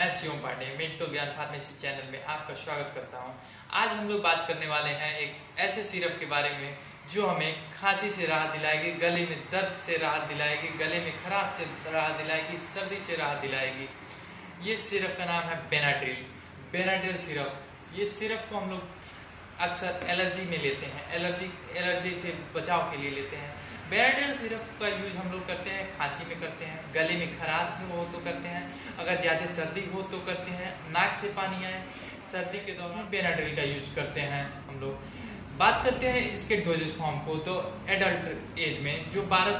मैं शिवम पांडे मिंटो ज्ञान pharmacy channel में आपका स्वागत करता हूं। आज हम लोग बात करने वाले हैं एक ऐसे सिरप के बारे में जो हमें खांसी से राहत दिलाएगी, गले में दर्द से राहत दिलाएगी, गले में खराश से राहत दिलाएगी, सर्दी से राहत दिलाएगी। ये सिरप का नाम है बेनाड्रिल। बेनाड्रिल सिरप, ये सिरप को हम लोग अक्सर एलर्जी में लेते हैं, एलर्जी से बचाव के लिए लेते हैं। बेनाड्रिल सिरप का यूज हम लोग करते हैं खांसी में करते हैं, गले में खराश हो तो करते हैं, अगर ज़्यादा सर्दी हो तो करते हैं, नाक से पानी आए सर्दी के दौरान बेनाड्रिल का यूज करते हैं हम लोग। बात करते हैं इसके डोजेज फॉर्म को, तो एडल्ट एज में जो 12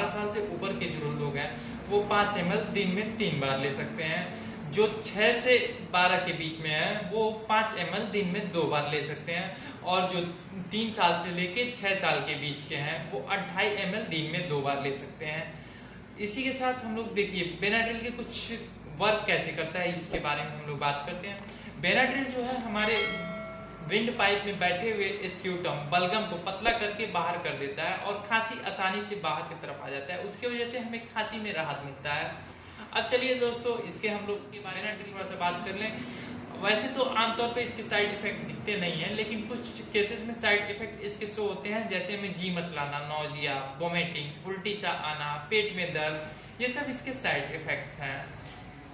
साल से ऊपर के जो लोग हैं वो 5 ml दिन में 3 बार ले सकते हैं। जो 6 से 12 के बीच में है वो 5 ml दिन में 2 बार ले सकते हैं, और जो 3 साल से लेके 6 साल के बीच के हैं वो 28 ml दिन में 2 बार ले सकते हैं। इसी के साथ हम लोग देखिए बेनाड्रिल के कुछ वर्क कैसे करता है इसके बारे में हम लोग बात करते हैं। बेनाड्रिल जो है हमारे विंड पाइप में बैठे हुए स्क्यूटम बलगम को पतला करके बाहर कर देता है और खांसी आसानी से बाहर की तरफ आ जाता है। उसके वजह से हमें खांसी में राहत मिलता है। अब चलिए दोस्तों इसके हम लोग के बारे में थोड़ा सा बात कर लें। वैसे तो आमतौर पे इसके साइड इफेक्ट दिखते नहीं हैं, लेकिन कुछ केसेस में साइड इफेक्ट इसके शो होते हैं, जैसे में जी मचलाना, नौजिया, वोमिटिंग, उल्टी सा आना, पेट में दर्द, ये सब इसके साइड इफेक्ट हैं।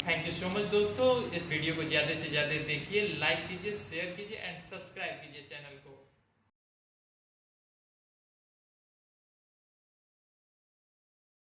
थैंक यू सो मच दोस्तों। इस वीडियो को ज़्यादा से ज़्यादा देखिए, लाइक कीजिए, शेयर कीजिए एंड सब्सक्राइब कीजिए चैनल को।